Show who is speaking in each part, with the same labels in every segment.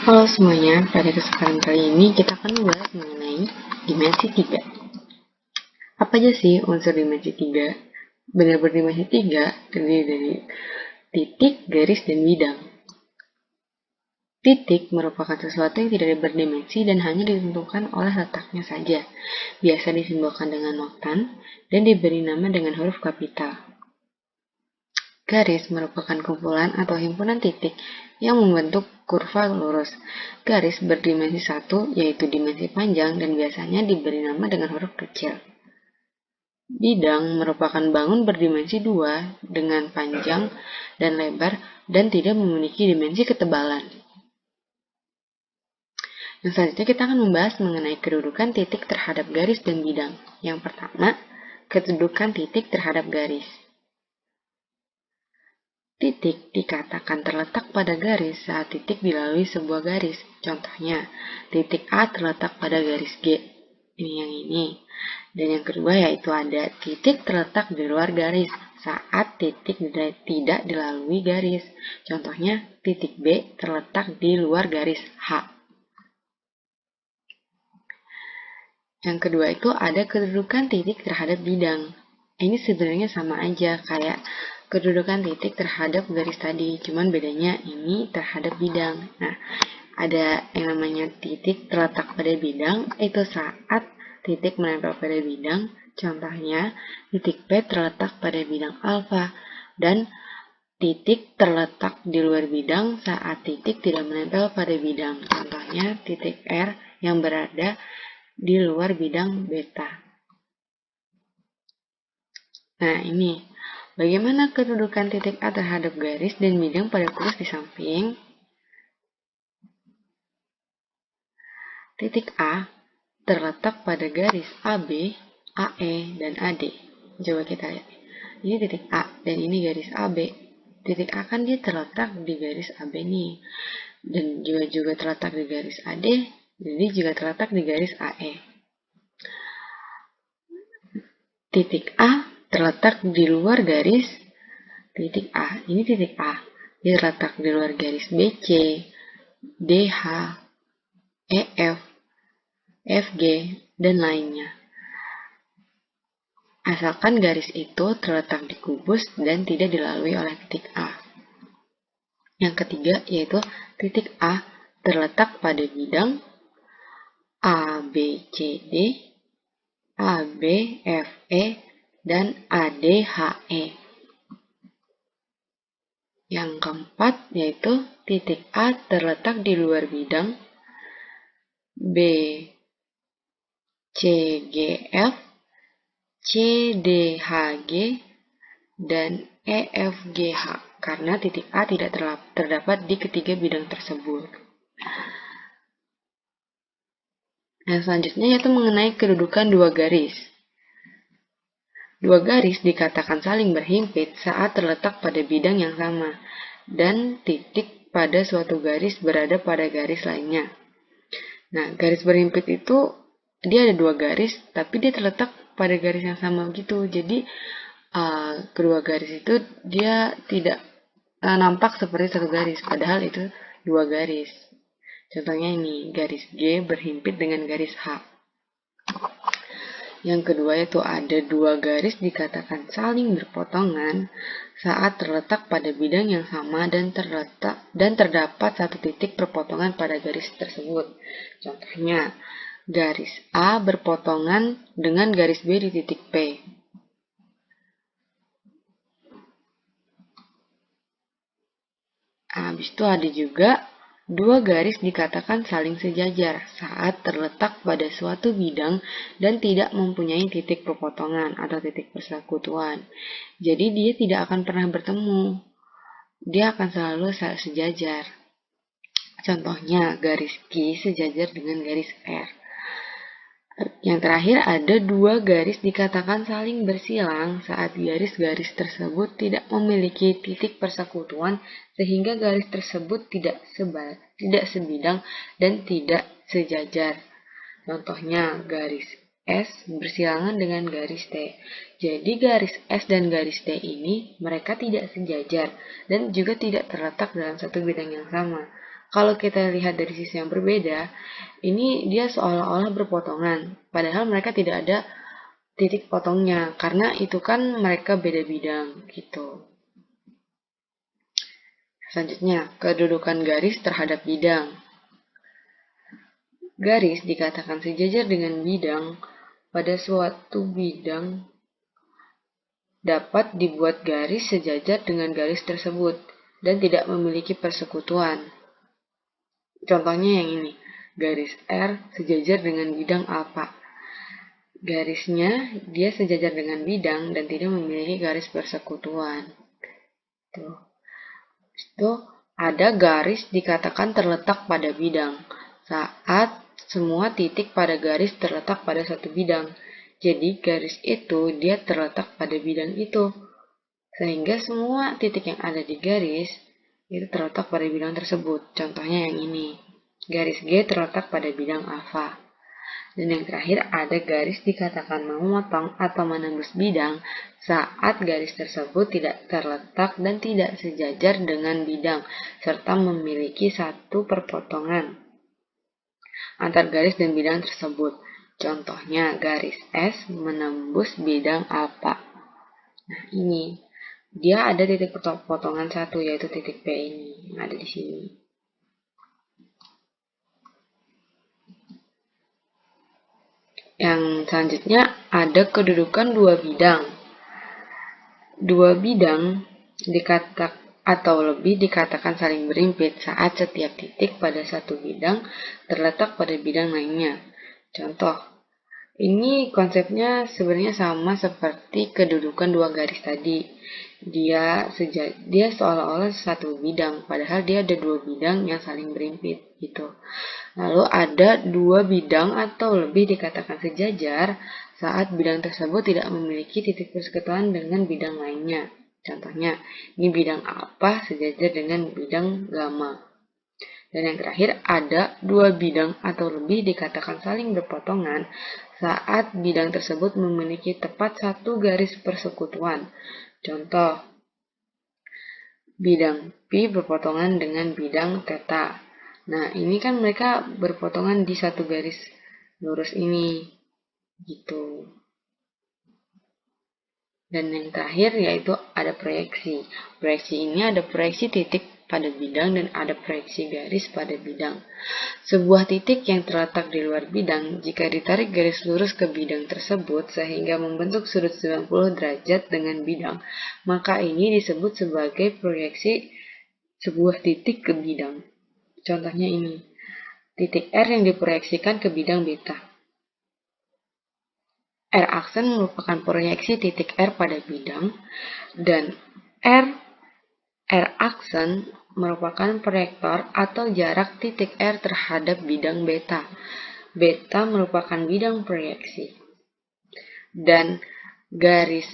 Speaker 1: Halo semuanya, pada kesempatan kali ini kita akan membahas mengenai dimensi 3. Apa aja sih unsur dimensi 3? Benar berdimensi 3 terdiri dari titik, garis, dan bidang. Titik merupakan sesuatu yang tidak berdimensi dan hanya ditentukan oleh letaknya saja. Biasa disimbolkan dengan notan dan diberi nama dengan huruf kapital. Garis merupakan kumpulan atau himpunan titik yang membentuk kurva lurus. Garis berdimensi 1, yaitu dimensi panjang, dan biasanya diberi nama dengan huruf kecil. Bidang merupakan bangun berdimensi 2 dengan panjang dan lebar dan tidak memiliki dimensi ketebalan. Yang selanjutnya kita akan membahas mengenai kedudukan titik terhadap garis dan bidang. Yang pertama, kedudukan titik terhadap garis. Titik dikatakan terletak pada garis saat titik dilalui sebuah garis. Contohnya, titik A terletak pada garis G. Ini yang ini. Dan yang kedua yaitu ada titik terletak di luar garis saat titik tidak dilalui garis. Contohnya, titik B terletak di luar garis H. Yang kedua itu ada kedudukan titik terhadap bidang. Ini sebenarnya sama aja kayak kedudukan titik terhadap garis tadi, cuman bedanya ini terhadap bidang. Nah, ada yang namanya titik terletak pada bidang, itu saat titik menempel pada bidang. Contohnya, titik P terletak pada bidang alfa, dan titik terletak di luar bidang saat titik tidak menempel pada bidang. Contohnya, titik R yang berada di luar bidang beta. Nah, ini bagaimana kedudukan titik A terhadap garis dan bidang pada tulis di samping. Titik A terletak pada garis AB, AE, dan AD. Coba kita lihat. Ini titik A dan ini garis AB. Titik A kan dia terletak di garis AB nih. Dan juga terletak di garis AD, jadi juga terletak di garis AE. Titik A terletak di luar garis titik A. Ini titik A. Dia terletak di luar garis BC, DH, EF, FG, dan lainnya. Asalkan garis itu terletak di kubus dan tidak dilalui oleh titik A. Yang ketiga yaitu titik A terletak pada bidang ABCD, ABFE, dan ADHE. Yang keempat yaitu titik A terletak di luar bidang BCGF, CDHG, dan EFGH karena titik A tidak terdapat di ketiga bidang tersebut. Yang selanjutnya yaitu mengenai kedudukan dua garis. Dua garis dikatakan saling berhimpit saat terletak pada bidang yang sama, dan titik pada suatu garis berada pada garis lainnya. Nah, garis berhimpit itu dia ada dua garis, tapi dia terletak pada garis yang sama gitu. Jadi, kedua garis itu dia tidak nampak seperti satu garis, padahal itu dua garis. Contohnya ini, garis G berhimpit dengan garis H. Yang kedua yaitu ada dua garis dikatakan saling berpotongan saat terletak pada bidang yang sama dan terdapat satu titik perpotongan pada garis tersebut. Contohnya, garis A berpotongan dengan garis B di titik P. Habis itu ada juga dua garis dikatakan saling sejajar saat terletak pada suatu bidang dan tidak mempunyai titik perpotongan atau titik persekutuan. Jadi dia tidak akan pernah bertemu. Dia akan selalu sejajar. Contohnya garis Q sejajar dengan garis R. Yang terakhir ada dua garis dikatakan saling bersilang saat garis-garis tersebut tidak memiliki titik persekutuan sehingga garis tersebut tidak sebidang dan tidak sejajar. Contohnya garis S bersilangan dengan garis T. Jadi garis S dan garis T ini mereka tidak sejajar dan juga tidak terletak dalam satu bidang yang sama. kalau kita lihat dari sisi yang berbeda, ini dia seolah-olah berpotongan, padahal mereka tidak ada titik potongnya, karena itu kan mereka beda bidang gitu. Selanjutnya, kedudukan garis terhadap bidang. Garis dikatakan sejajar dengan bidang pada suatu bidang dapat dibuat garis sejajar dengan garis tersebut dan tidak memiliki persekutuan. Contohnya yang ini, garis R sejajar dengan bidang alfa. Garisnya dia sejajar dengan bidang dan tidak memiliki garis persekutuan. Itu ada garis dikatakan terletak pada bidang saat semua titik pada garis terletak pada satu bidang. Jadi garis itu dia terletak pada bidang itu. Sehingga semua titik yang ada di garis itu terletak pada bidang tersebut. Contohnya yang ini. Garis G terletak pada bidang alfa. Dan yang terakhir ada garis dikatakan memotong atau menembus bidang saat garis tersebut tidak terletak dan tidak sejajar dengan bidang serta memiliki satu perpotongan antar garis dan bidang tersebut. Contohnya garis S menembus bidang alfa. Nah ini dia ada titik potongan satu, yaitu titik P ini yang ada di sini. Yang selanjutnya ada kedudukan dua bidang. Dua bidang atau lebih dikatakan saling berimpit saat setiap titik pada satu bidang terletak pada bidang lainnya. Contoh, ini konsepnya sebenarnya sama seperti kedudukan dua garis tadi. Dia seolah-olah satu bidang, padahal dia ada dua bidang yang saling berimpit gitu. Lalu ada dua bidang atau lebih dikatakan sejajar saat bidang tersebut tidak memiliki titik persekutuan dengan bidang lainnya. Contohnya, ini bidang alfa sejajar dengan bidang gamma. Dan yang terakhir, ada dua bidang atau lebih dikatakan saling berpotongan saat bidang tersebut memiliki tepat satu garis persekutuan. Contoh, bidang P berpotongan dengan bidang theta. Nah, ini kan mereka berpotongan di satu garis lurus ini. Gitu. Dan yang terakhir yaitu ada proyeksi. Proyeksi ini ada proyeksi titik pada bidang dan ada proyeksi garis pada bidang. Sebuah titik yang terletak di luar bidang, jika ditarik garis lurus ke bidang tersebut sehingga membentuk sudut 90 derajat dengan bidang, maka ini disebut sebagai proyeksi sebuah titik ke bidang. Contohnya ini, titik R yang diproyeksikan ke bidang beta. R-aksen merupakan proyeksi titik R pada bidang, dan R-aksen merupakan proyektor atau jarak titik R terhadap bidang beta. Beta merupakan bidang proyeksi. Dan garis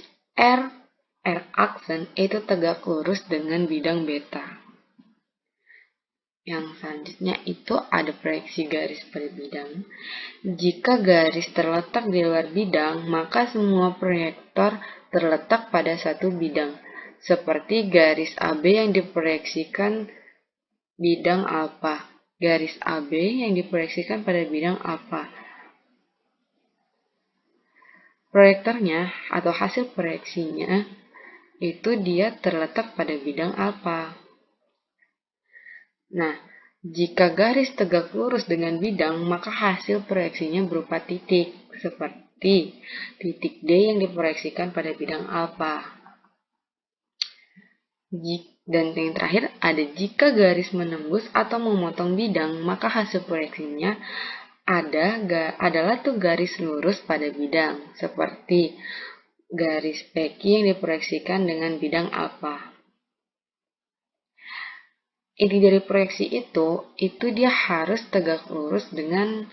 Speaker 1: R-aksen itu tegak lurus dengan bidang beta. Yang selanjutnya itu ada proyeksi garis pada bidang. Jika garis terletak di luar bidang, maka semua proyektor terletak pada satu bidang. Seperti garis AB yang diproyeksikan bidang alfa. Garis AB yang diproyeksikan pada bidang alfa. Proyektornya atau hasil proyeksinya itu dia terletak pada bidang alfa. Nah, jika garis tegak lurus dengan bidang, maka hasil proyeksinya berupa titik, seperti titik D yang diproyeksikan pada bidang alfa. Dan yang terakhir ada jika garis menembus atau memotong bidang, maka hasil proyeksinya adalah tuh garis lurus pada bidang, seperti garis PQ yang diproyeksikan dengan bidang alfa. Inti dari proyeksi itu dia harus tegak lurus dengan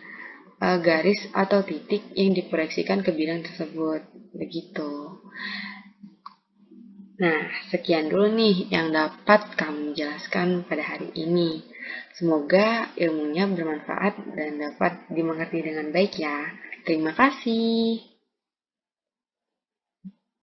Speaker 1: garis atau titik yang diproyeksikan ke bidang tersebut. Begitu. Nah, sekian dulu nih yang dapat kami jelaskan pada hari ini. Semoga ilmunya bermanfaat dan dapat dimengerti dengan baik ya. Terima kasih.